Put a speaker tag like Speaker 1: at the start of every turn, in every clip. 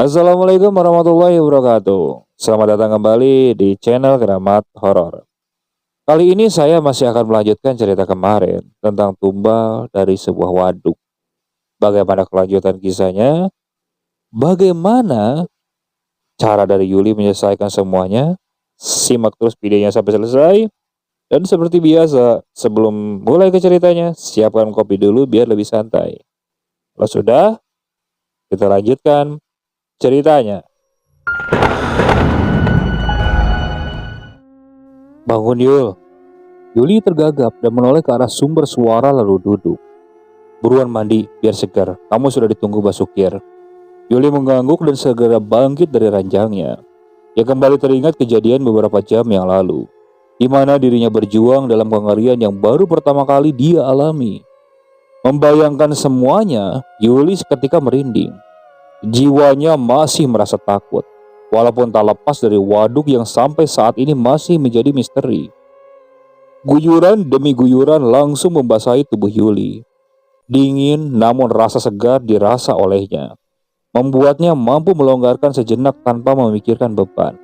Speaker 1: Assalamualaikum warahmatullahi wabarakatuh. Selamat datang kembali di channel Keramat Horor. Kali ini saya masih akan melanjutkan cerita kemarin tentang tumbal dari sebuah waduk. Bagaimana kelanjutan kisahnya? Bagaimana cara dari Yuli menyelesaikan semuanya? Simak terus videonya sampai selesai. Dan seperti biasa, sebelum mulai ke ceritanya, siapkan kopi dulu biar lebih santai. Kalau sudah, kita lanjutkan ceritanya. Bangun Yul. Yuli tergagap dan menoleh ke arah sumber suara lalu duduk. Buruan mandi, biar segar. Kamu sudah ditunggu Basukir. Yuli mengangguk dan segera bangkit dari ranjangnya. Ia kembali teringat kejadian beberapa jam yang lalu, di mana dirinya berjuang dalam pengerian yang baru pertama kali dia alami. Membayangkan semuanya, Yuli seketika merinding. Jiwanya masih merasa takut, walaupun tak lepas dari waduk yang sampai saat ini masih menjadi misteri. Guyuran demi guyuran langsung membasahi tubuh Yuli. Dingin namun rasa segar dirasa olehnya, membuatnya mampu melonggarkan sejenak tanpa memikirkan beban.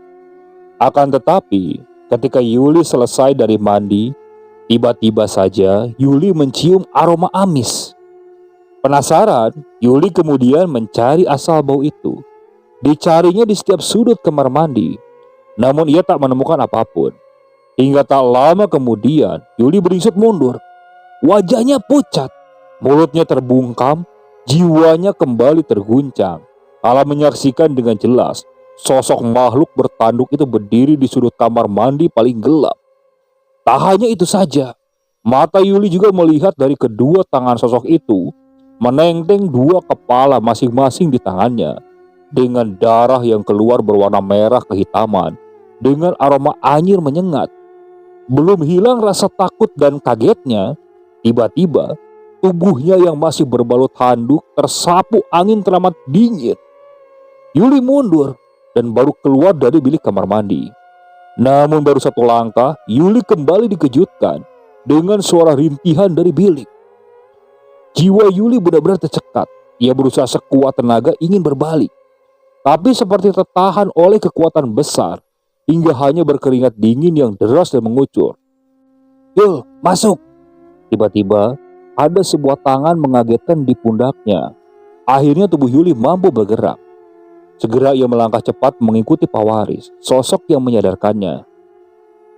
Speaker 1: Akan tetapi, ketika Yuli selesai dari mandi, tiba-tiba saja Yuli mencium aroma amis. Penasaran, Yuli kemudian mencari asal bau itu. Dicarinya di setiap sudut kamar mandi, namun ia tak menemukan apapun. Hingga tak lama kemudian, Yuli beringsut mundur. Wajahnya pucat, mulutnya terbungkam, jiwanya kembali terguncang. Kala menyaksikan dengan jelas, sosok makhluk bertanduk itu berdiri di sudut kamar mandi paling gelap. Tak hanya itu saja, mata Yuli juga melihat dari kedua tangan sosok itu, menenteng dua kepala masing-masing di tangannya, dengan darah yang keluar berwarna merah kehitaman, dengan aroma anyir menyengat. Belum hilang rasa takut dan kagetnya, tiba-tiba tubuhnya yang masih berbalut handuk tersapu angin teramat dingin. Yuli mundur dan baru keluar dari bilik kamar mandi. Namun baru satu langkah, Yuli kembali dikejutkan dengan suara rintihan dari bilik. Jiwa Yuli benar-benar tercekat. Ia berusaha sekuat tenaga ingin berbalik, tapi seperti tertahan oleh kekuatan besar, hingga hanya berkeringat dingin yang deras dan mengucur. Yul, masuk! Tiba-tiba, ada sebuah tangan mengagetkan di pundaknya. Akhirnya tubuh Yuli mampu bergerak. Segera ia melangkah cepat mengikuti Pak Waris, sosok yang menyadarkannya.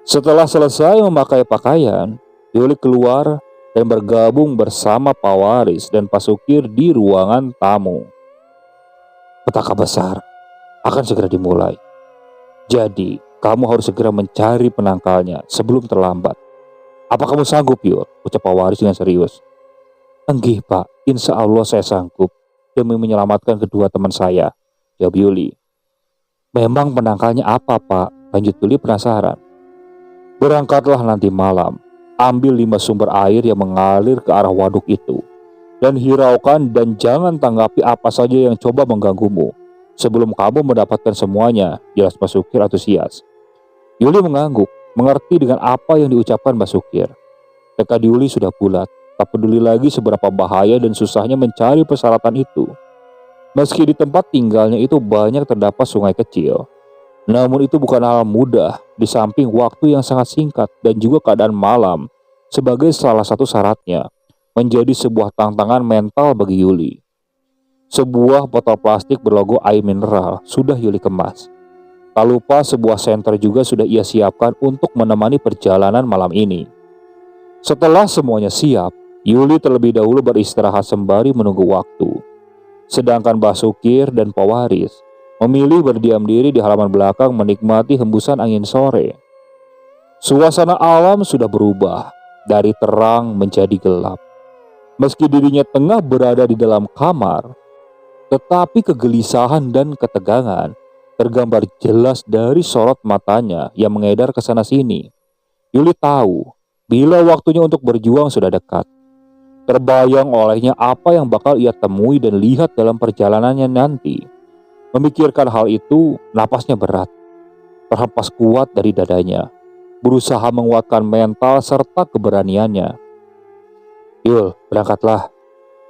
Speaker 1: Setelah selesai memakai pakaian, Yuli keluar dan bergabung bersama Pak Waris dan Pak Sukir di ruangan tamu. Petaka besar akan segera dimulai. Jadi, kamu harus segera mencari penangkalnya sebelum terlambat. Apa kamu sanggup, Yul? Ucap Pak Waris dengan serius. Enggih, Pak. Insya Allah saya sanggup demi menyelamatkan kedua teman saya, jawab Yuli. Memang penangkalnya apa, Pak? Lanjut Yuli penasaran. Berangkatlah nanti malam. Ambil 5 sumber air yang mengalir ke arah waduk itu, dan hiraukan dan jangan tanggapi apa saja yang coba mengganggumu sebelum kamu mendapatkan semuanya, jelas Pak Sukir antusias. Yuli mengangguk, mengerti dengan apa yang diucapkan Pak Sukir. Tekad Yuli sudah bulat, tak peduli lagi seberapa bahaya dan susahnya mencari persyaratan itu. Meski di tempat tinggalnya itu banyak terdapat sungai kecil, namun itu bukan hal mudah di samping waktu yang sangat singkat dan juga keadaan malam sebagai salah satu syaratnya, menjadi sebuah tantangan mental bagi Yuli. Sebuah botol plastik berlogo air mineral sudah Yuli kemas. Tak lupa sebuah senter juga sudah ia siapkan untuk menemani perjalanan malam ini. Setelah semuanya siap, Yuli terlebih dahulu beristirahat sembari menunggu waktu. Sedangkan Basukir dan Pak Waris memilih berdiam diri di halaman belakang menikmati hembusan angin sore. Suasana alam sudah berubah dari terang menjadi gelap. Meski dirinya tengah berada di dalam kamar, tetapi kegelisahan dan ketegangan tergambar jelas dari sorot matanya yang mengedar ke sana sini. Yuli tahu bila waktunya untuk berjuang sudah dekat. Terbayang olehnya apa yang bakal ia temui dan lihat dalam perjalanannya nanti. Memikirkan hal itu, napasnya berat, terhempas kuat dari dadanya, berusaha menguatkan mental serta keberaniannya. Yul, berangkatlah.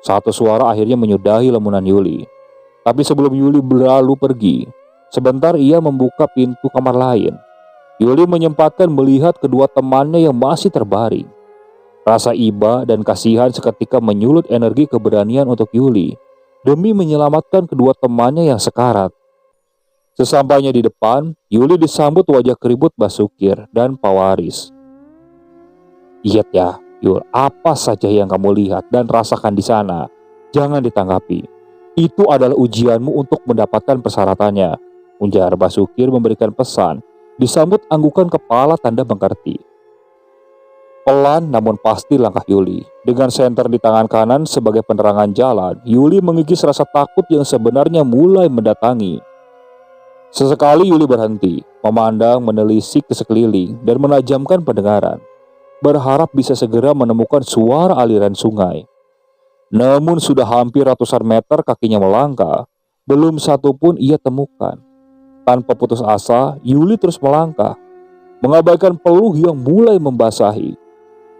Speaker 1: Satu suara akhirnya menyudahi lamunan Yuli. Tapi sebelum Yuli berlalu pergi, sebentar ia membuka pintu kamar lain. Yuli menyempatkan melihat kedua temannya yang masih terbaring. Rasa iba dan kasihan seketika menyulut energi keberanian untuk Yuli demi menyelamatkan kedua temannya yang sekarat. Sesampainya di depan, Yuli disambut wajah keribut Basukir dan Pawaris. "Lihat ya, Yul, apa saja yang kamu lihat dan rasakan di sana, jangan ditanggapi. Itu adalah ujianmu untuk mendapatkan persyaratannya," ujar Basukir memberikan pesan, disambut anggukan kepala tanda mengerti. Pelan namun pasti langkah Yuli. Dengan senter di tangan kanan sebagai penerangan jalan, Yuli mengikis rasa takut yang sebenarnya mulai mendatangi. Sesekali Yuli berhenti, memandang menelisik ke sekeliling dan menajamkan pendengaran, berharap bisa segera menemukan suara aliran sungai. Namun sudah hampir ratusan meter kakinya melangkah, belum satu pun ia temukan. Tanpa putus asa, Yuli terus melangkah, mengabaikan peluh yang mulai membasahi.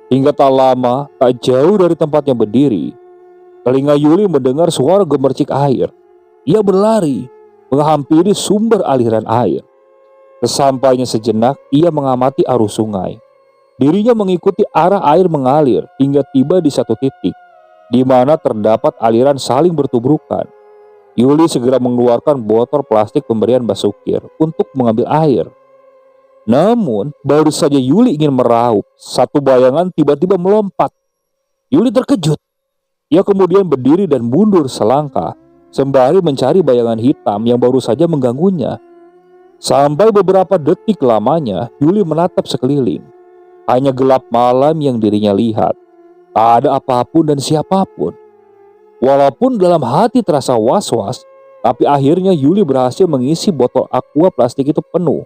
Speaker 1: Hingga tak lama, tak jauh dari tempatnya berdiri, telinga Yuli mendengar suara gemercik air. Ia berlari, menghampiri sumber aliran air. Sesampainya sejenak, ia mengamati arus sungai. Dirinya mengikuti arah air mengalir hingga tiba di satu titik, di mana terdapat aliran saling bertubrukan. Yuli segera mengeluarkan botol plastik pemberian Basukir untuk mengambil air. Namun, baru saja Yuli ingin meraup, satu bayangan tiba-tiba melompat. Yuli terkejut. Ia kemudian berdiri dan mundur selangkah, sembari mencari bayangan hitam yang baru saja mengganggunya. Sampai beberapa detik lamanya, Yuli menatap sekeliling. Hanya gelap malam yang dirinya lihat. Tak ada apapun dan siapapun. Walaupun dalam hati terasa was-was, tapi akhirnya Yuli berhasil mengisi botol aqua plastik itu penuh.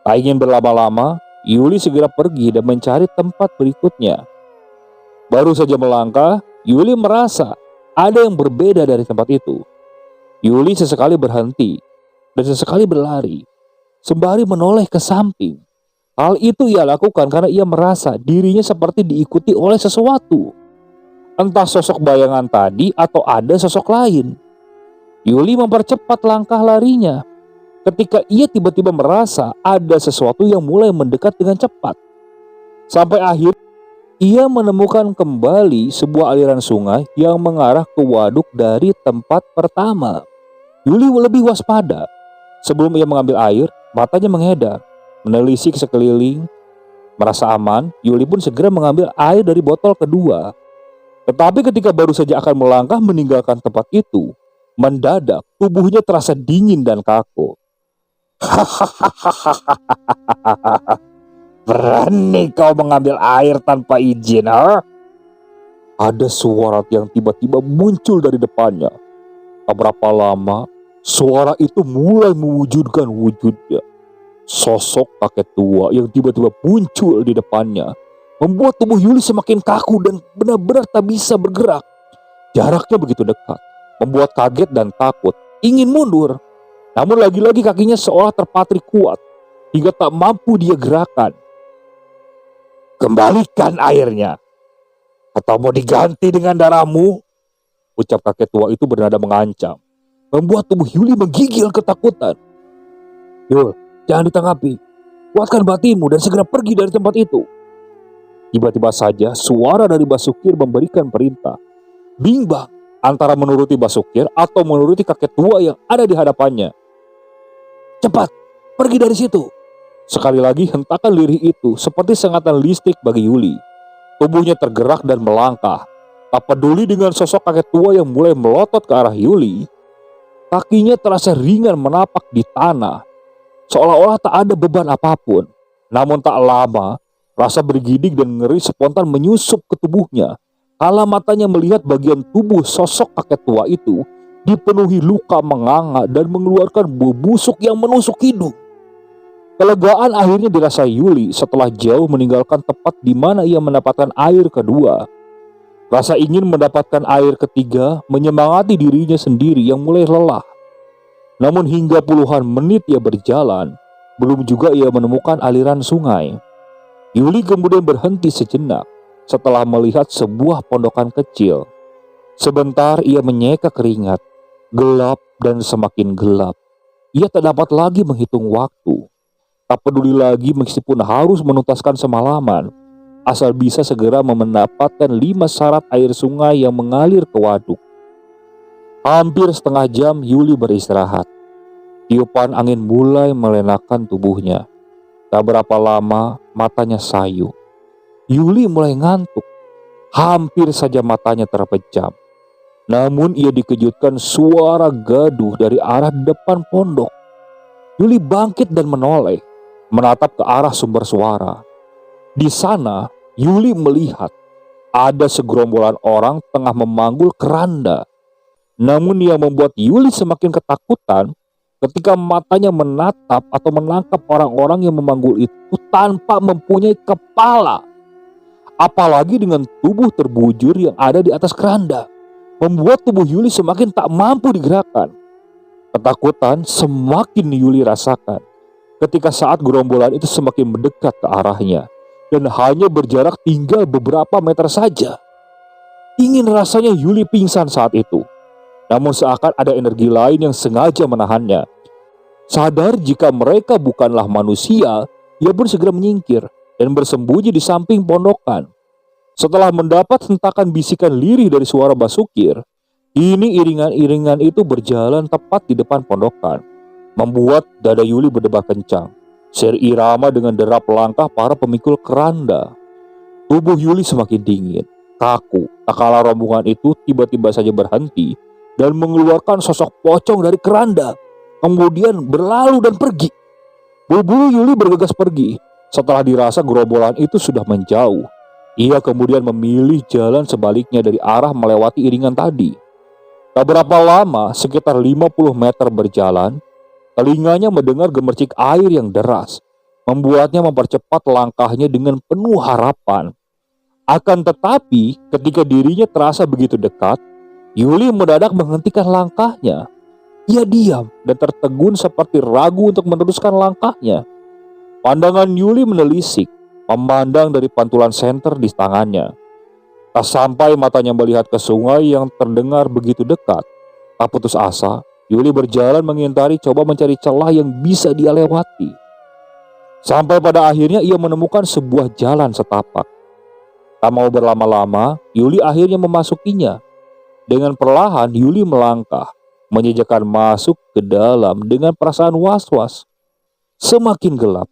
Speaker 1: Tak ingin berlama-lama, Yuli segera pergi dan mencari tempat berikutnya. Baru saja melangkah, Yuli merasa ada yang berbeda dari tempat itu. Yuli sesekali berhenti dan sesekali berlari, sembari menoleh ke samping. Hal itu ia lakukan karena ia merasa dirinya seperti diikuti oleh sesuatu. Entah sosok bayangan tadi atau ada sosok lain. Yuli mempercepat langkah larinya ketika ia tiba-tiba merasa ada sesuatu yang mulai mendekat dengan cepat. Sampai akhir ia menemukan kembali sebuah aliran sungai yang mengarah ke waduk dari tempat pertama. Yuli lebih waspada. Sebelum ia mengambil air, matanya mengedar, menelisik sekeliling. Merasa aman, Yuli pun segera mengambil air dari botol kedua. Tetapi ketika baru saja akan melangkah meninggalkan tempat itu, mendadak tubuhnya terasa dingin dan kaku. "Berani kau mengambil air tanpa izin, ha?" Ada suara yang tiba-tiba muncul dari depannya. Tak berapa lama, suara itu mulai mewujudkan wujudnya. Sosok kakek tua yang tiba-tiba muncul di depannya membuat tubuh Yuli semakin kaku dan benar-benar tak bisa bergerak. Jaraknya begitu dekat, membuat kaget dan takut, ingin mundur. Namun lagi-lagi kakinya seolah terpatri kuat, hingga tak mampu dia gerakan. "Kembalikan airnya, atau mau diganti dengan darahmu," ucap kakek tua itu bernada mengancam, membuat tubuh Yuli menggigil ketakutan. "Yul, jangan ditanggapi. Kuatkan batinmu dan segera pergi dari tempat itu." Tiba-tiba saja suara dari Basukir memberikan perintah. Bimbang antara menuruti Basukir atau menuruti kakek tua yang ada di hadapannya. "Cepat, pergi dari situ!" Sekali lagi hentakan lirih itu seperti sengatan listrik bagi Yuli. Tubuhnya tergerak dan melangkah. Tak peduli dengan sosok kakek tua yang mulai melotot ke arah Yuli, kakinya terasa ringan menapak di tanah, seolah-olah tak ada beban apapun. Namun tak lama, rasa bergidik dan ngeri spontan menyusup ke tubuhnya. Kala matanya melihat bagian tubuh sosok kakek tua itu dipenuhi luka menganga dan mengeluarkan bau busuk yang menusuk hidung. Kelegaan akhirnya dirasa Yuli setelah jauh meninggalkan tempat di mana ia mendapatkan air kedua. Rasa ingin mendapatkan air ketiga menyemangati dirinya sendiri yang mulai lelah. Namun hingga puluhan menit ia berjalan, belum juga ia menemukan aliran sungai. Yuli kemudian berhenti sejenak setelah melihat sebuah pondokan kecil. Sebentar ia menyeka keringat. Gelap dan semakin gelap. Ia tak dapat lagi menghitung waktu. Tak peduli lagi meskipun harus menuntaskan semalaman, asal bisa segera mendapatkan 5 syarat air sungai yang mengalir ke waduk. Hampir setengah jam Yuli beristirahat. Tiupan angin mulai melenakan tubuhnya. Tak berapa lama matanya sayu. Yuli mulai ngantuk. Hampir saja matanya terpejam. Namun ia dikejutkan suara gaduh dari arah depan pondok. Yuli bangkit dan menoleh, menatap ke arah sumber suara. Di sana, Yuli melihat ada segerombolan orang tengah memanggul keranda. Namun yang membuat Yuli semakin ketakutan ketika matanya menatap atau menangkap orang-orang yang memanggul itu tanpa mempunyai kepala. Apalagi dengan tubuh terbujur yang ada di atas keranda, membuat tubuh Yuli semakin tak mampu digerakkan. Ketakutan semakin Yuli rasakan ketika saat gerombolan itu semakin mendekat ke arahnya dan hanya berjarak tinggal beberapa meter saja. Ingin rasanya Yuli pingsan saat itu. Namun seakan ada energi lain yang sengaja menahannya. Sadar jika mereka bukanlah manusia, ia pun segera menyingkir dan bersembunyi di samping pondokan. Setelah mendapat hentakan bisikan lirih dari suara Basukir, kini iringan-iringan itu berjalan tepat di depan pondokan, membuat dada Yuli berdebar kencang, seirama dengan derap langkah para pemikul keranda. Tubuh Yuli semakin dingin, kaku, tak kala rombongan itu tiba-tiba saja berhenti dan mengeluarkan sosok pocong dari keranda, kemudian berlalu dan pergi. Buru-buru Yuli bergegas pergi. Setelah dirasa gerombolan itu sudah menjauh, ia kemudian memilih jalan sebaliknya dari arah melewati iringan tadi. Tak berapa lama, sekitar 50 meter berjalan, telinganya mendengar gemercik air yang deras, membuatnya mempercepat langkahnya dengan penuh harapan. Akan tetapi, ketika dirinya terasa begitu dekat, Yuli mendadak menghentikan langkahnya. Ia diam dan tertegun seperti ragu untuk meneruskan langkahnya. Pandangan Yuli menelisik, memandang dari pantulan senter di tangannya. Tak sampai matanya melihat ke sungai yang terdengar begitu dekat. Tak putus asa, Yuli berjalan mengintari coba mencari celah yang bisa dia lewati. Sampai pada akhirnya ia menemukan sebuah jalan setapak. Tak mau berlama-lama, Yuli akhirnya memasukinya. Dengan perlahan Yuli melangkah, menjejakkan masuk ke dalam dengan perasaan was-was. Semakin gelap,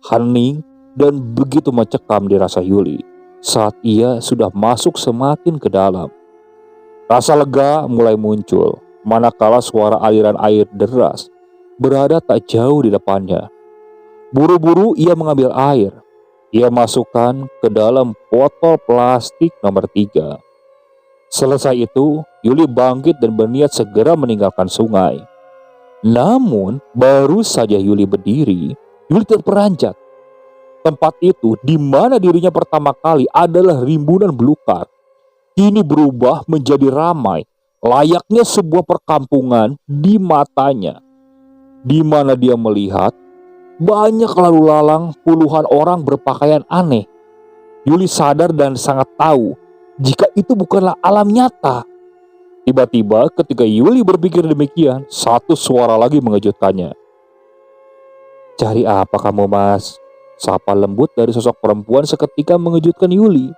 Speaker 1: hening, dan begitu mencekam dirasa Yuli saat ia sudah masuk semakin ke dalam. Rasa lega mulai muncul, manakala suara aliran air deras berada tak jauh di depannya. Buru-buru ia mengambil air. Ia masukkan ke dalam botol plastik nomor 3. Selesai itu, Yuli bangkit dan berniat segera meninggalkan sungai. Namun, baru saja Yuli berdiri, Yuli terperanjat. Tempat itu di mana dirinya pertama kali adalah rimbunan belukar, kini berubah menjadi ramai, layaknya sebuah perkampungan di matanya. Di mana dia melihat banyak lalu lalang puluhan orang berpakaian aneh. Yuli sadar dan sangat tahu jika itu bukanlah alam nyata. Tiba-tiba ketika Yuli berpikir demikian, satu suara lagi mengejutkannya. "Cari apa kamu, Mas?" Sapa lembut dari sosok perempuan seketika mengejutkan Yuli.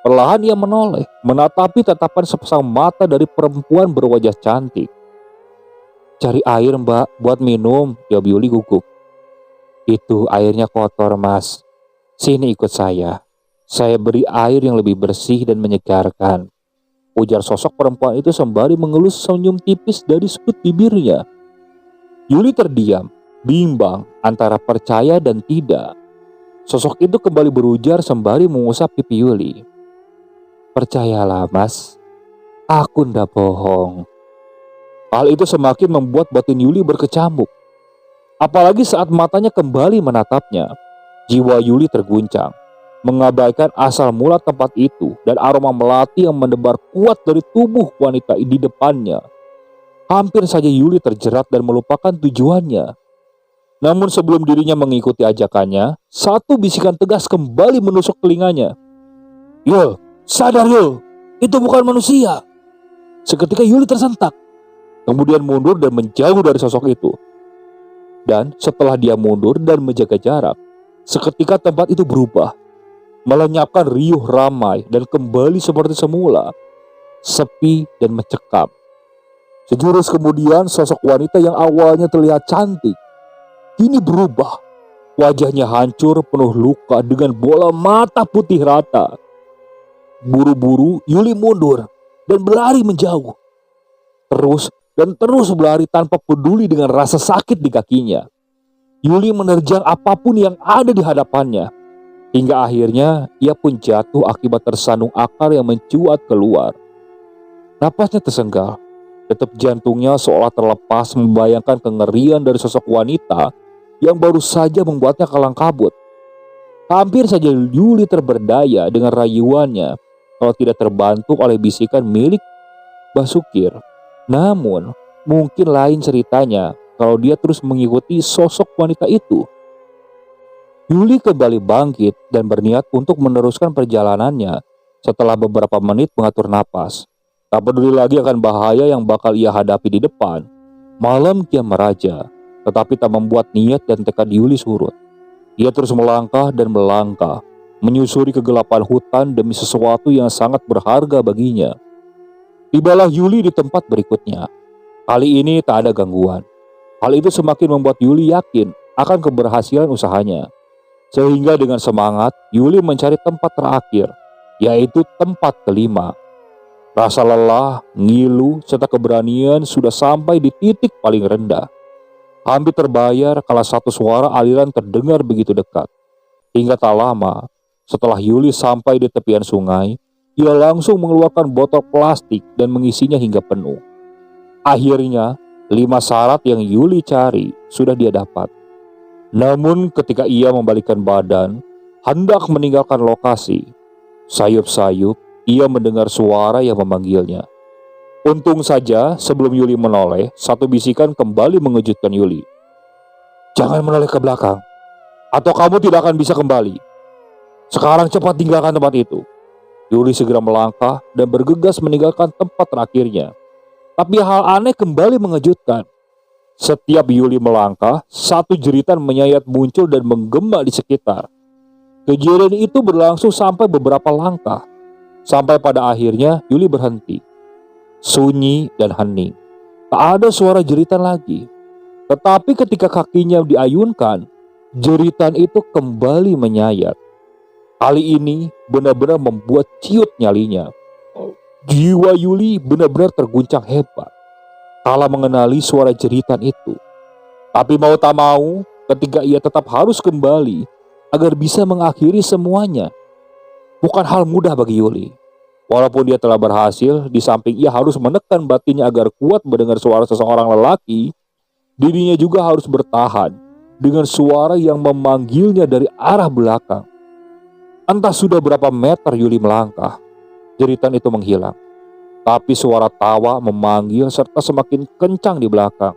Speaker 1: Perlahan ia menoleh, menatapi tatapan sepasang mata dari perempuan berwajah cantik. "Cari air, Mbak, buat minum," jawab Yuli gugup. "Itu airnya kotor, Mas. Sini ikut saya. Saya beri air yang lebih bersih dan menyegarkan," ujar sosok perempuan itu sembari mengelus senyum tipis dari sudut bibirnya. Yuli terdiam, bimbang antara percaya dan tidak. Sosok itu kembali berujar sembari mengusap pipi Yuli. "Percayalah, Mas, aku ndak bohong." Hal itu semakin membuat batin Yuli berkecamuk. Apalagi saat matanya kembali menatapnya, jiwa Yuli terguncang, mengabaikan asal mula tempat itu dan aroma melati yang mendebar kuat dari tubuh wanita di depannya. Hampir saja Yuli terjerat dan melupakan tujuannya. Namun sebelum dirinya mengikuti ajakannya, satu bisikan tegas kembali menusuk telinganya. "Yul, sadar Yul, itu bukan manusia." Seketika Yuli tersentak. kemudian mundur dan menjauh dari sosok itu. Dan setelah dia mundur dan menjaga jarak, seketika tempat itu berubah, melenyapkan riuh ramai dan kembali seperti semula, sepi dan mencekam. Sejurus kemudian sosok wanita yang awalnya terlihat cantik, kini berubah. Wajahnya hancur penuh luka dengan bola mata putih rata. Buru-buru Yuli mundur dan berlari menjauh. Terus berlari tanpa peduli dengan rasa sakit di kakinya. Yuli menerjang apapun yang ada di hadapannya. Hingga akhirnya ia pun jatuh akibat tersandung akar yang mencuat keluar. Napasnya tersenggal. Detak jantungnya seolah terlepas membayangkan kengerian dari sosok wanita yang baru saja membuatnya kalang kabut. Hampir saja Yuli terberdaya dengan rayuannya kalau tidak terbantu oleh bisikan milik Basukir. Namun, mungkin lain ceritanya kalau dia terus mengikuti sosok wanita itu. Yuli kembali bangkit dan berniat untuk meneruskan perjalanannya setelah beberapa menit mengatur napas. Tak peduli lagi akan bahaya yang bakal ia hadapi di depan. Malam kian meraja, tetapi tak membuat niat dan tekad Yuli surut. Ia terus melangkah dan melangkah, menyusuri kegelapan hutan demi sesuatu yang sangat berharga baginya. Tibalah Yuli di tempat berikutnya. Kali ini tak ada gangguan. Hal itu semakin membuat Yuli yakin akan keberhasilan usahanya. Sehingga dengan semangat, Yuli mencari tempat terakhir, yaitu tempat kelima. Rasa lelah, ngilu, serta keberanian sudah sampai di titik paling rendah. Hampir terbayar kala satu suara aliran terdengar begitu dekat. Hingga tak lama, setelah Yuli sampai di tepian sungai, ia langsung mengeluarkan botol plastik dan mengisinya hingga penuh. Akhirnya, 5 syarat yang Yuli cari sudah dia dapat. Namun ketika ia membalikkan badan, hendak meninggalkan lokasi, sayup-sayup ia mendengar suara yang memanggilnya. Untung saja sebelum Yuli menoleh, satu bisikan kembali mengejutkan Yuli. "Jangan menoleh ke belakang, atau kamu tidak akan bisa kembali. Sekarang cepat tinggalkan tempat itu." Yuli segera melangkah dan bergegas meninggalkan tempat terakhirnya. Tapi hal aneh kembali mengejutkan. Setiap Yuli melangkah, satu jeritan menyayat muncul dan menggema di sekitar. Kejadian itu berlangsung sampai beberapa langkah. Sampai pada akhirnya Yuli berhenti. Sunyi dan hening. Tak ada suara jeritan lagi. Tetapi ketika kakinya diayunkan, jeritan itu kembali menyayat. Kali ini benar-benar membuat ciut nyalinya. Jiwa Yuli benar-benar terguncang hebat kala mengenali suara jeritan itu. Tapi mau tak mau, ketika ia tetap harus kembali agar bisa mengakhiri semuanya. Bukan hal mudah bagi Yuli. Walaupun dia telah berhasil, di samping ia harus menekan batinnya agar kuat mendengar suara seseorang lelaki, dirinya juga harus bertahan dengan suara yang memanggilnya dari arah belakang. Entah sudah berapa meter Yuli melangkah, jeritan itu menghilang. Tapi suara tawa memanggil serta semakin kencang di belakang.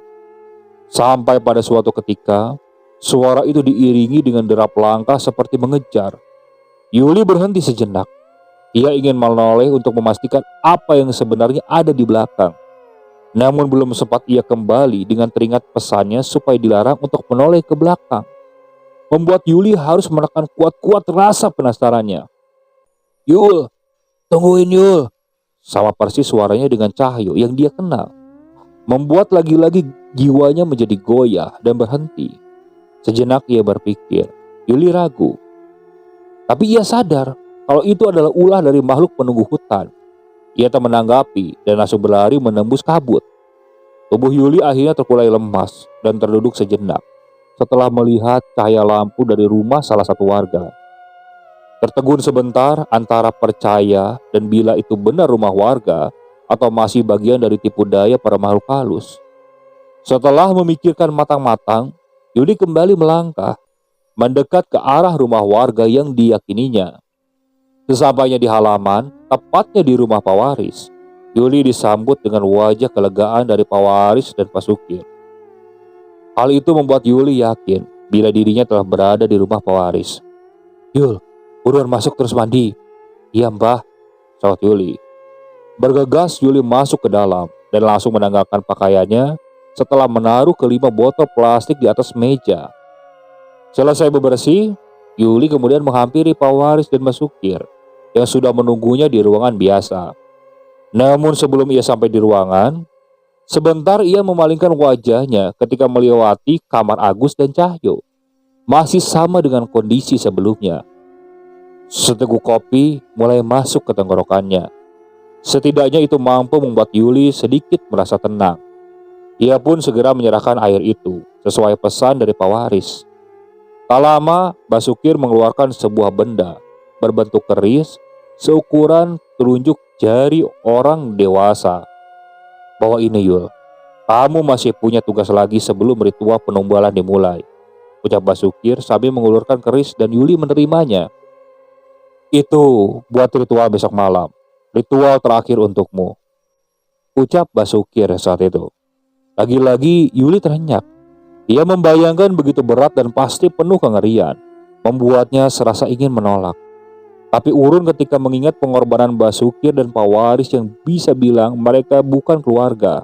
Speaker 1: Sampai pada suatu ketika, suara itu diiringi dengan derap langkah seperti mengejar. Yuli berhenti sejenak. Ia ingin menoleh untuk memastikan apa yang sebenarnya ada di belakang. Namun belum sempat ia kembali dengan teringat pesannya supaya dilarang untuk menoleh ke belakang. Membuat Yuli harus menekan kuat-kuat rasa penasarannya. "Yul, tungguin Yul," sama persis suaranya dengan Cahyo yang dia kenal. Membuat lagi-lagi jiwanya menjadi goyah dan berhenti. Sejenak ia berpikir, Yuli ragu. Tapi ia sadar kalau itu adalah ulah dari makhluk penunggu hutan. Ia tak menanggapi dan langsung berlari menembus kabut. Tubuh Yuli akhirnya terkulai lemas dan terduduk sejenak setelah melihat cahaya lampu dari rumah salah satu warga. Tertegun sebentar antara percaya dan bila itu benar rumah warga atau masih bagian dari tipu daya para makhluk halus. Setelah memikirkan matang-matang, Yuli kembali melangkah, mendekat ke arah rumah warga yang diyakininya. Sesampainya di halaman, tepatnya di rumah Pak Waris, Yuli disambut dengan wajah kelegaan dari Pak Waris dan Pak Sukir. Hal itu membuat Yuli yakin bila dirinya telah berada di rumah Pak Waris. "Yul, buruan masuk terus mandi." "Iya Mbah," sahut Yuli. Bergegas Yuli masuk ke dalam. dan langsung menanggalkan pakaiannya setelah menaruh kelima botol plastik di atas meja. Selesai bebersih, Yuli kemudian menghampiri Pak Waris dan Mbak Sukir yang sudah menunggunya di ruangan biasa. Namun sebelum ia sampai di ruangan, sebentar ia memalingkan wajahnya ketika melewati kamar Agus dan Cahyo. Masih sama dengan kondisi sebelumnya. Seteguk kopi mulai masuk ke tenggorokannya. Setidaknya itu mampu membuat Yuli sedikit merasa tenang. Ia pun segera menyerahkan air itu sesuai pesan dari Pak Waris. Tak lama, Mbak Sukir mengeluarkan sebuah benda berbentuk keris seukuran telunjuk jari orang dewasa. Bawa ini Yul, kamu masih punya tugas lagi sebelum ritual penumbalan dimulai, ucap Mbak Sukir sambil mengulurkan keris dan Yuli menerimanya. Itu buat ritual besok malam, ritual terakhir untukmu, ucap Mbak Sukir saat itu. Lagi-lagi Yuli terenyak. Ia membayangkan begitu berat dan pasti penuh kengerian, membuatnya serasa ingin menolak. Tapi urun ketika mengingat pengorbanan Mbak Sukir dan Pak Waris yang bisa bilang mereka bukan keluarga.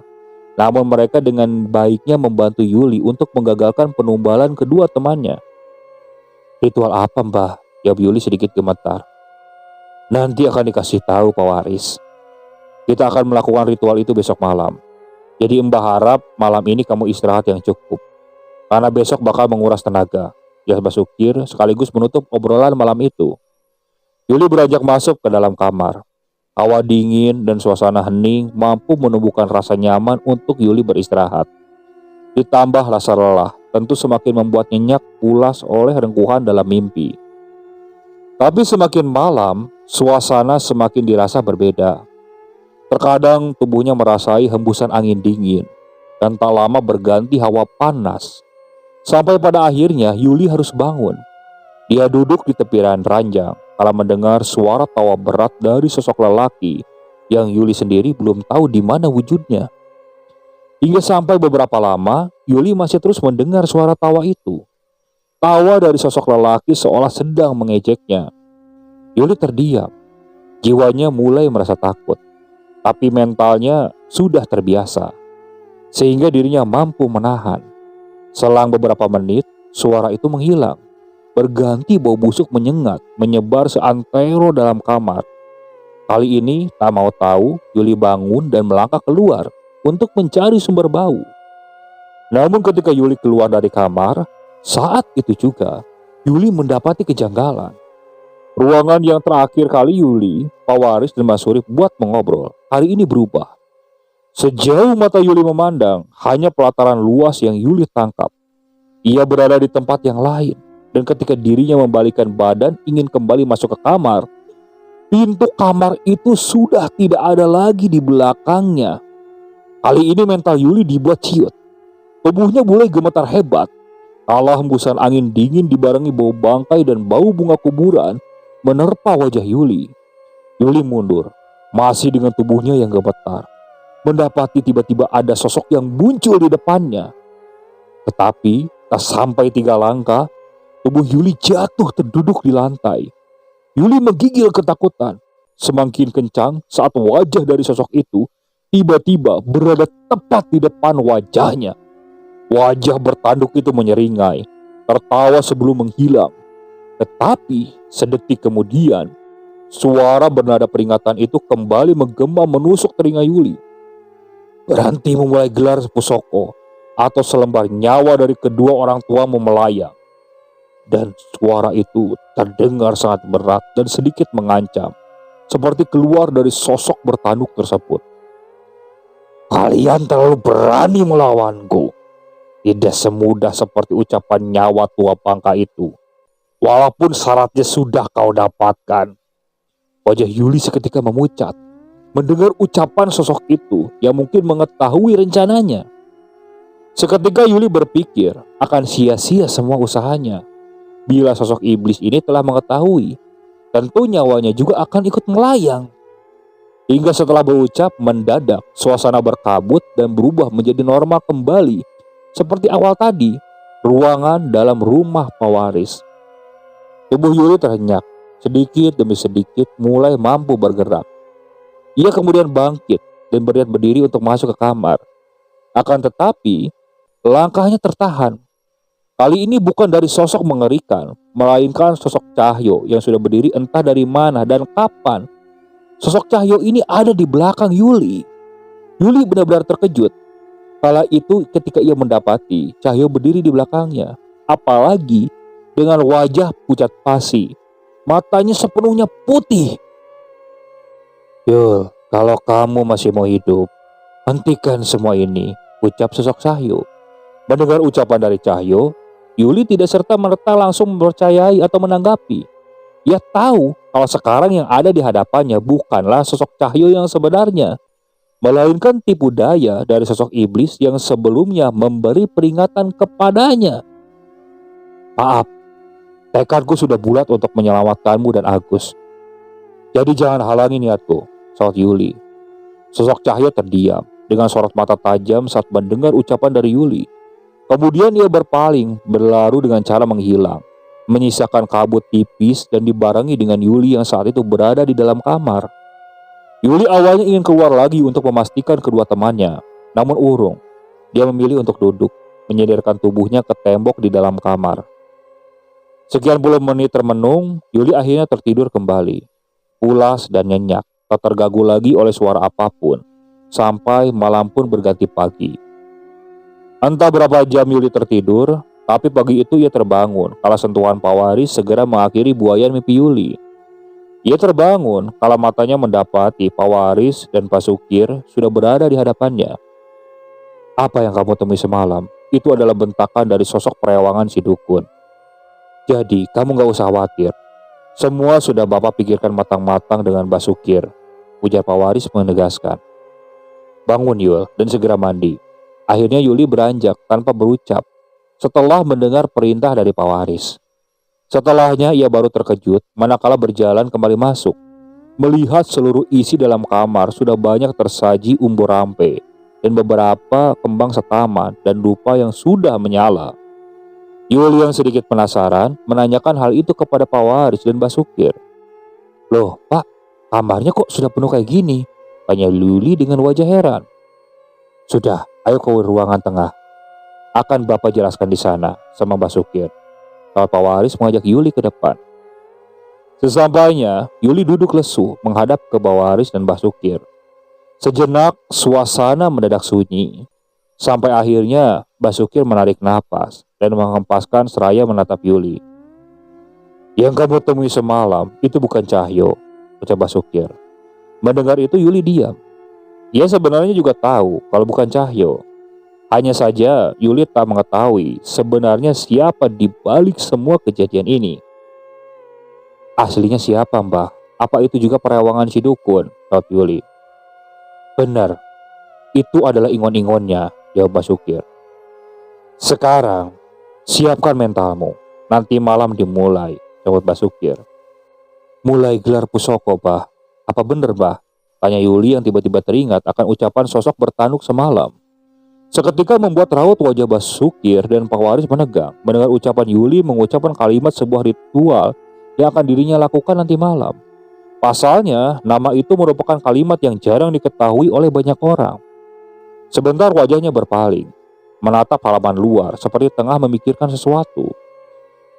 Speaker 1: Namun mereka dengan baiknya membantu Yuli untuk menggagalkan penumbalan kedua temannya. Ritual apa Mbah? Jawab Yuli sedikit gemetar. Nanti akan dikasih tahu Pak Waris. Kita akan melakukan ritual itu besok malam. Jadi Mbah harap malam ini kamu istirahat yang cukup. Karena besok bakal menguras tenaga, jelas Mbak Sukir sekaligus menutup obrolan malam itu. Yuli beranjak masuk ke dalam kamar. Hawa dingin dan suasana hening mampu menumbuhkan rasa nyaman untuk Yuli beristirahat. Ditambah rasa lelah, tentu semakin membuat nyenyak pulas oleh rengkuhan dalam mimpi. Tapi semakin malam, suasana semakin dirasa berbeda. Terkadang tubuhnya merasai hembusan angin dingin, dan tak lama berganti hawa panas. Sampai pada akhirnya Yuli harus bangun. Dia duduk di tepian ranjang kala mendengar suara tawa berat dari sosok lelaki yang Yuli sendiri belum tahu di mana wujudnya. Hingga sampai beberapa lama, Yuli masih terus mendengar suara tawa itu. Tawa dari sosok lelaki seolah sedang mengejeknya. Yuli terdiam. Jiwanya mulai merasa takut, tapi mentalnya sudah terbiasa, sehingga dirinya mampu menahan. Selang beberapa menit, suara itu menghilang. Berganti bau busuk menyengat, menyebar seantero dalam kamar. Kali ini, tak mau tahu, Yuli bangun dan melangkah keluar untuk mencari sumber bau. Namun ketika Yuli keluar dari kamar, saat itu juga, Yuli mendapati kejanggalan. Ruangan yang terakhir kali Yuli, Pak Waris dan Mas Surip buat mengobrol, hari ini berubah. Sejauh mata Yuli memandang, hanya pelataran luas yang Yuli tangkap. Ia berada di tempat yang lain, dan ketika dirinya membalikkan badan ingin kembali masuk ke kamar, pintu kamar itu sudah tidak ada lagi di belakangnya. Kali ini mental Yuli dibuat ciut. Tubuhnya mulai gemetar hebat. Kala hembusan angin dingin dibarengi bau bangkai dan bau bunga kuburan menerpa wajah Yuli. Yuli mundur, masih dengan tubuhnya yang gemetar. Mendapati tiba-tiba ada sosok yang muncul di depannya. Tetapi tak sampai 3 langkah, tubuh Yuli jatuh terduduk di lantai. Yuli menggigil ketakutan. Semakin kencang saat wajah dari sosok itu tiba-tiba berada tepat di depan wajahnya. Wajah bertanduk itu menyeringai, tertawa sebelum menghilang. Tetapi sedetik kemudian, suara bernada peringatan itu kembali menggema menusuk telinga Yuli. Berhenti memulai gelar pusoko atau selembar nyawa dari kedua orang tuamu melayang. Dan suara itu terdengar sangat berat dan sedikit mengancam, seperti keluar dari sosok bertanduk tersebut. Kalian terlalu berani melawanku. Tidak semudah seperti ucapan nyawa tua bangka itu. Walaupun syaratnya sudah kau dapatkan. Wajah Yuli seketika memucat mendengar ucapan sosok itu yang mungkin mengetahui rencananya. Seketika Yuli berpikir akan sia-sia semua usahanya. Bila sosok iblis ini telah mengetahui, tentu nyawanya juga akan ikut melayang. Hingga setelah berucap, mendadak suasana berkabut dan berubah menjadi normal kembali. Seperti awal tadi, ruangan dalam rumah Pak Waris. Tubuh Yuli terhenyak, sedikit demi sedikit mulai mampu bergerak. Ia kemudian bangkit dan berniat berdiri untuk masuk ke kamar. Akan tetapi, langkahnya tertahan. Kali ini bukan dari sosok mengerikan, melainkan sosok Cahyo yang sudah berdiri entah dari mana dan kapan. Sosok Cahyo ini ada di belakang Yuli. Yuli benar-benar terkejut. Kala itu ketika ia mendapati Cahyo berdiri di belakangnya. Apalagi dengan wajah pucat pasi. Matanya sepenuhnya putih. Yul, kalau kamu masih mau hidup, hentikan semua ini, ucap sosok Cahyo. Mendengar ucapan dari Cahyo, Yuli tidak serta-merta langsung mempercayai atau menanggapi. Ia tahu kalau sekarang yang ada di hadapannya bukanlah sosok Cahyo yang sebenarnya, melainkan tipu daya dari sosok iblis yang sebelumnya memberi peringatan kepadanya. Maaf, tekadku sudah bulat untuk menyelamatkanmu dan Agus. Jadi jangan halangi niatku, saut Yuli. Sosok Cahyo terdiam dengan sorot mata tajam saat mendengar ucapan dari Yuli. Kemudian ia berpaling, berlaru dengan cara menghilang, menyisakan kabut tipis dan dibarengi dengan Yuli yang saat itu berada di dalam kamar. Yuli awalnya ingin keluar lagi untuk memastikan kedua temannya, namun urung. Dia memilih untuk duduk, menyandarkan tubuhnya ke tembok di dalam kamar. Sekian puluh menit termenung, Yuli akhirnya tertidur kembali. Pulas dan nyenyak, tak terganggu lagi oleh suara apapun, sampai malam pun berganti pagi. Entah berapa jam Yuli tertidur, tapi pagi itu ia terbangun kala sentuhan Pak Waris segera mengakhiri buayan mimpi Yuli. Ia terbangun kala matanya mendapati Pak Waris dan Pak Sukir sudah berada di hadapannya. Apa yang kamu temui semalam? Itu adalah bentakan dari sosok perewangan si dukun. Jadi kamu gak usah khawatir. Semua sudah Bapak pikirkan matang-matang dengan Pak Sukir, ujar Pak Waris menegaskan. Bangun Yul dan segera mandi. Akhirnya Yuli beranjak tanpa berucap setelah mendengar perintah dari Pak Waris. Setelahnya ia baru terkejut manakala berjalan kembali masuk, melihat seluruh isi dalam kamar sudah banyak tersaji umbur rampe dan beberapa kembang setaman dan dupa yang sudah menyala. Yuli yang sedikit penasaran menanyakan hal itu kepada Pak Waris dan Mbak Sukir. Loh Pak, kamarnya kok sudah penuh kayak gini? Tanya Yuli dengan wajah heran. Sudah, ayo ke ruangan tengah. Akan Bapak jelaskan di sana sama Mbak Sukir. Lalu Pak Waris mengajak Yuli ke depan. Sesampainya, Yuli duduk lesu menghadap ke Pak Waris dan Mbak Sukir. Sejenak, suasana mendadak sunyi. Sampai akhirnya, Mbak Sukir menarik napas dan menghempaskan seraya menatap Yuli. Yang kamu temui semalam itu bukan Cahyo, ucap Mbak Sukir. Mendengar itu Yuli diam. Ia sebenarnya juga tahu kalau bukan Cahyo. Hanya saja Yuli tak mengetahui sebenarnya siapa di balik semua kejadian ini. Aslinya siapa Mbah? Apa itu juga perewangan si dukun? Saut Yuli. Benar, itu adalah ingon-ingonnya, jawab Mbah Sukir. Sekarang, siapkan mentalmu. Nanti malam dimulai, jawab Mbah Sukir. Mulai gelar pusoko, Bah. Apa benar, Bah? Tanya Yuli yang tiba-tiba teringat akan ucapan sosok bertanduk semalam. Seketika membuat raut wajah Mbah Sukir dan Pak Waris menegang mendengar ucapan Yuli mengucapkan kalimat sebuah ritual yang akan dirinya lakukan nanti malam. Pasalnya, nama itu merupakan kalimat yang jarang diketahui oleh banyak orang. Sebentar wajahnya berpaling, menatap halaman luar seperti tengah memikirkan sesuatu.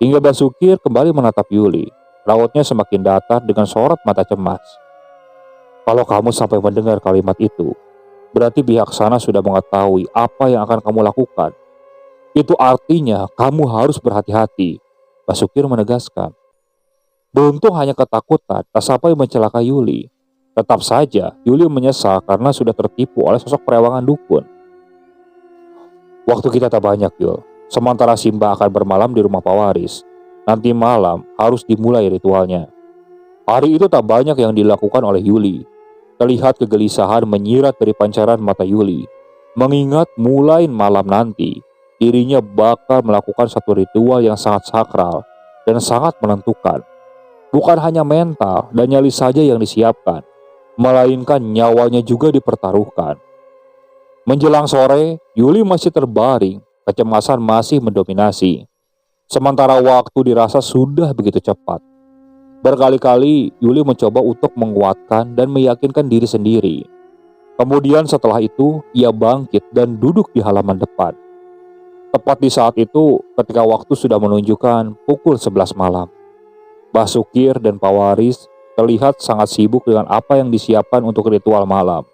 Speaker 1: Hingga Mbah Sukir kembali menatap Yuli, rautnya semakin datar dengan sorot mata cemas. Kalau kamu sampai mendengar kalimat itu, berarti pihak sana sudah mengetahui apa yang akan kamu lakukan. Itu artinya kamu harus berhati-hati, Mbah Sukir menegaskan. Beruntung hanya ketakutan tak sampai mencelakai Yuli. Tetap saja Yuli menyesal karena sudah tertipu oleh sosok perewangan dukun. Waktu kita tak banyak Yul. Sementara Simba akan bermalam di rumah Pak Waris. Nanti malam harus dimulai ritualnya. Hari itu tak banyak yang dilakukan oleh Yuli. Terlihat kegelisahan menyirat dari pancaran mata Yuli. Mengingat mulai malam nanti, dirinya bakal melakukan satu ritual yang sangat sakral dan sangat menentukan. Bukan hanya mental dan nyali saja yang disiapkan, melainkan nyawanya juga dipertaruhkan. Menjelang sore, Yuli masih terbaring, kecemasan masih mendominasi. Sementara waktu dirasa sudah begitu cepat. Berkali-kali Yuli mencoba untuk menguatkan dan meyakinkan diri sendiri. Kemudian setelah itu, ia bangkit dan duduk di halaman depan. Tepat di saat itu, ketika waktu sudah menunjukkan pukul 11 malam. Basukir dan Pawaris terlihat sangat sibuk dengan apa yang disiapkan untuk ritual malam.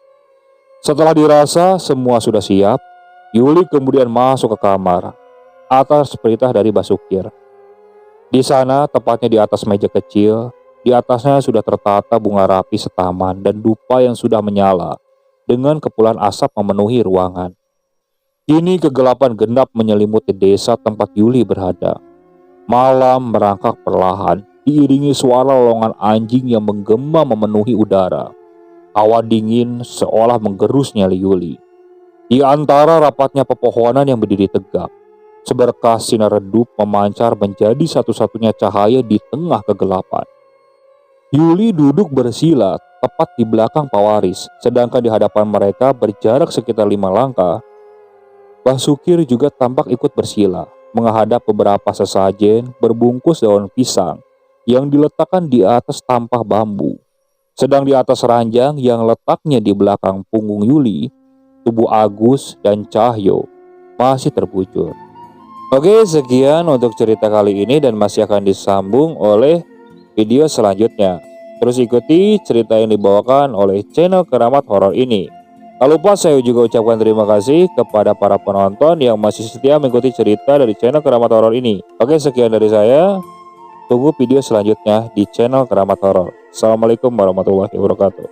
Speaker 1: Setelah dirasa semua sudah siap, Yuli kemudian masuk ke kamar atas perintah dari Basukir. Di sana, tepatnya di atas meja kecil, di atasnya sudah tertata bunga rapi setaman dan dupa yang sudah menyala dengan kepulan asap memenuhi ruangan. Kini kegelapan genap menyelimuti desa tempat Yuli berada. Malam merangkak perlahan, diiringi suara lolongan anjing yang menggema memenuhi udara. Hawa dingin seolah menggerus nyali Yuli. Di antara rapatnya pepohonan yang berdiri tegak, seberkas sinar redup memancar menjadi satu-satunya cahaya di tengah kegelapan. Yuli duduk bersila tepat di belakang Pawaris, sedangkan di hadapan mereka berjarak sekitar 5 langkah. Basukir juga tampak ikut bersila, menghadap beberapa sesajen berbungkus daun pisang yang diletakkan di atas tampah bambu. Sedang di atas ranjang yang letaknya di belakang punggung Yuli, tubuh Agus dan Cahyo masih terbujur. Oke, sekian untuk cerita kali ini dan masih akan disambung oleh video selanjutnya. Terus ikuti cerita yang dibawakan oleh channel Keramat Horor ini. Tak lupa saya juga ucapkan terima kasih kepada para penonton yang masih setia mengikuti cerita dari channel Keramat Horor ini. Oke, sekian dari saya. Tunggu video selanjutnya di channel Keramat Horor. Assalamualaikum warahmatullahi wabarakatuh.